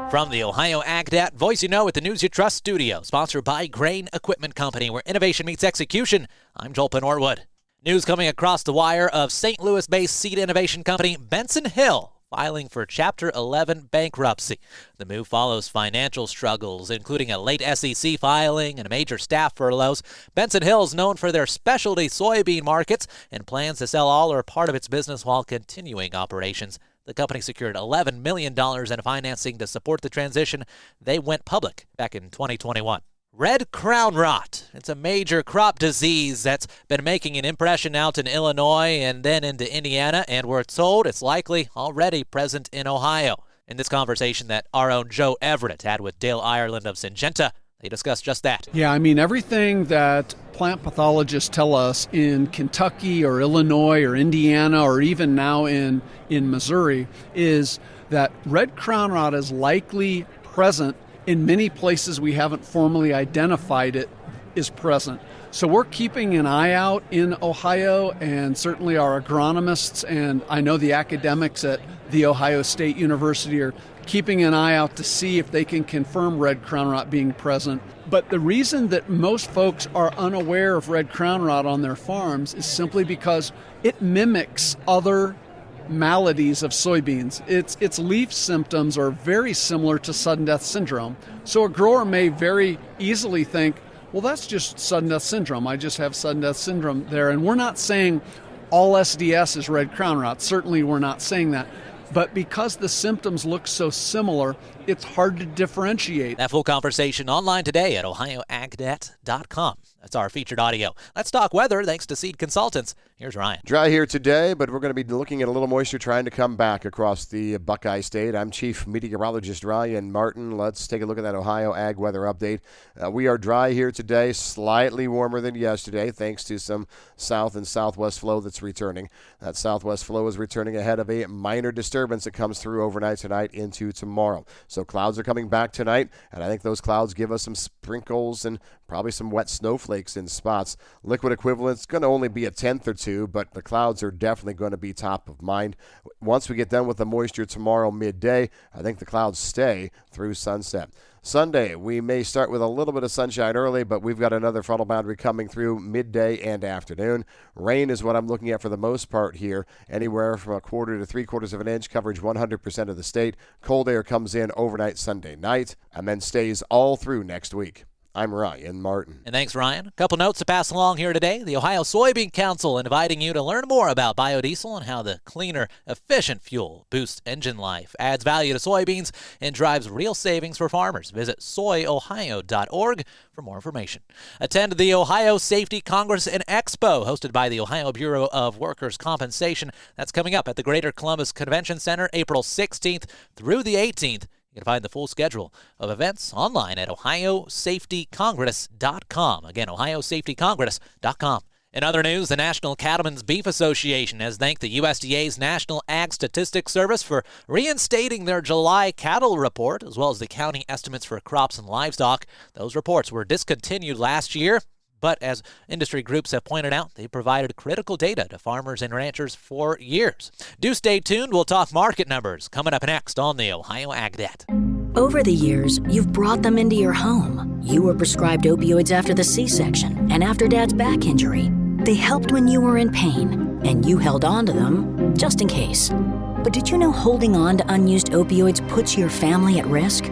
From the Ohio AgDat Voice You Know with the News You Trust studio, sponsored by Grain Equipment Company, where innovation meets execution, I'm Joel Penorwood. News coming across the wire of St. Louis-based seed innovation company Benson Hill filing for Chapter 11 bankruptcy. The move follows financial struggles, including a late SEC filing and major staff furloughs. Benson Hill is known for their specialty soybean markets and plans to sell all or part of its business while continuing operations. The company secured $11 million in financing to support the transition. They went public back in 2021. Red crown rot. It's a major crop disease that's been making an impression out in Illinois and then into Indiana, and we're told it's likely already present in Ohio. In this conversation that our own Joe Everett had with Dale Ireland of Syngenta, they discussed just that. Yeah, I mean, everything that plant pathologists tell us in Kentucky or Illinois or Indiana or even now in Missouri is that red crown rot is likely present in many places we haven't formally identified it is present. So we're keeping an eye out in Ohio, and certainly our agronomists and I know the academics at The Ohio State University are keeping an eye out to see if they can confirm red crown rot being present. But the reason that most folks are unaware of red crown rot on their farms is simply because it mimics other maladies of soybeans. Its leaf symptoms are very similar to sudden death syndrome. So a grower may very easily think, well, that's just sudden death syndrome. I just have sudden death syndrome there. And we're not saying all SDS is red crown rot. Certainly we're not saying that. But because the symptoms look so similar, it's hard to differentiate. That full conversation online today at ohioagdat.com. That's our featured audio. Let's talk weather thanks to Seed Consultants. Here's Ryan. Dry here today, but we're going to be looking at a little moisture trying to come back across the Buckeye State. I'm Chief Meteorologist Ryan Martin. Let's take a look at that Ohio Ag Weather Update. We are dry here today, slightly warmer than yesterday, thanks to some south and southwest flow that's returning. That southwest flow is returning ahead of a minor disturbance that comes through overnight tonight into tomorrow. So clouds are coming back tonight, and I think those clouds give us some sprinkles and probably some wet snowflakes in spots. Liquid equivalent's going to only be a tenth or two, but the clouds are definitely going to be top of mind. Once we get done with the moisture tomorrow midday, I think the clouds stay through sunset. Sunday, we may start with a little bit of sunshine early, but we've got another frontal boundary coming through midday and afternoon. Rain is what I'm looking at for the most part here, anywhere from a quarter to 3/4 of an inch, coverage 100% of the state. Cold air comes in overnight Sunday night and then stays all through next week. I'm Ryan Martin. And thanks, Ryan. A couple notes to pass along here today. The Ohio Soybean Council inviting you to learn more about biodiesel and how the cleaner, efficient fuel boosts engine life, adds value to soybeans, and drives real savings for farmers. Visit soyohio.org for more information. Attend the Ohio Safety Congress and Expo, hosted by the Ohio Bureau of Workers' Compensation. That's coming up at the Greater Columbus Convention Center, April 16th through the 18th. You can find the full schedule of events online at ohiosafetycongress.com. Again, ohiosafetycongress.com. In other news, the National Cattlemen's Beef Association has thanked the USDA's National Ag Statistics Service for reinstating their July cattle report, as well as the county estimates for crops and livestock. Those reports were discontinued last year, but as industry groups have pointed out, they provided critical data to farmers and ranchers for years. Do stay tuned. We'll talk market numbers coming up next on the Ohio AgDat. Over the years, you've brought them into your home. You were prescribed opioids after the C-section and after Dad's back injury. They helped when you were in pain, and you held on to them just in case. But did you know holding on to unused opioids puts your family at risk?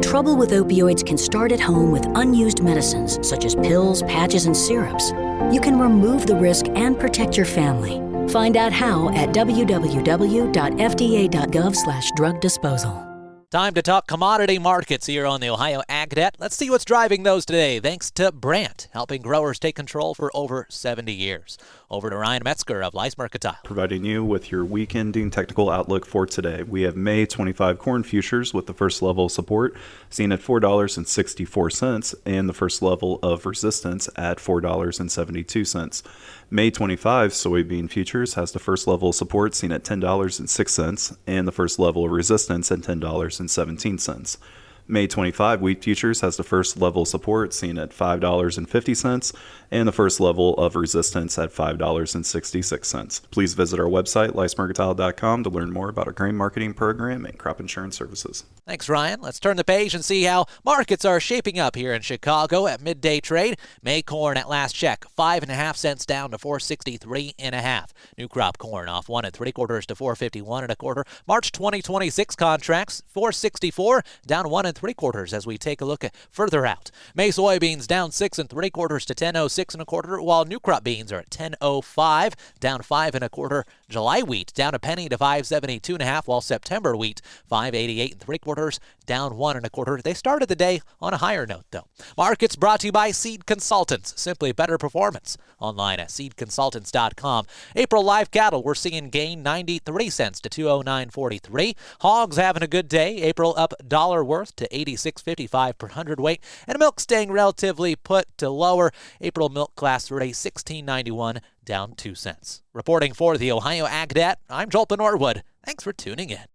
Trouble with opioids can start at home with unused medicines such as pills, patches, and syrups. You can remove the risk and protect your family. Find out how at www.fda.gov/drug disposal. Time to talk commodity markets here on the Ohio AgDat. Let's see what's driving those today, thanks to Brandt, helping growers take control for over 70 years. Over to Ryan Metzger of Lice Mercantile. Providing you with your week-ending technical outlook for today. We have May 25 corn futures with the first level of support seen at $4.64 and the first level of resistance at $4.72. May 25 soybean futures has the first level of support seen at $10.06 and the first level of resistance at $10.17. May 25 wheat futures has the first level support seen at $5.50 and the first level of resistance at $5.66. Please visit our website, licemercantile.com, to learn more about our grain marketing program and crop insurance services. Thanks, Ryan. Let's turn the page and see how markets are shaping up here in Chicago at midday trade. May corn at last check, 5.5 cents down to 463.5. New crop corn off 1 3/4 to 451 1/4. March 2026 contracts 464 down 1 3/4 as we take a look at further out. May soybeans down 6 3/4 to 10.06 1/4, while new crop beans are at 10.05 down 5 1/4. July wheat down a penny to 572.5, while September wheat 588 3/4 down 1 1/4. They started the day on a higher note, though. Markets brought to you by Seed Consultants. Simply better performance. Online at seedconsultants.com. April live cattle, we're seeing gain 93 cents to 209.43. Hogs having a good day. April up dollar worth to 86.55 per hundredweight. And milk staying relatively put to lower. April milk class rate 16.91 down 2 cents. Reporting for the Ohio AgDat, I'm Joel Norwood. Thanks for tuning in.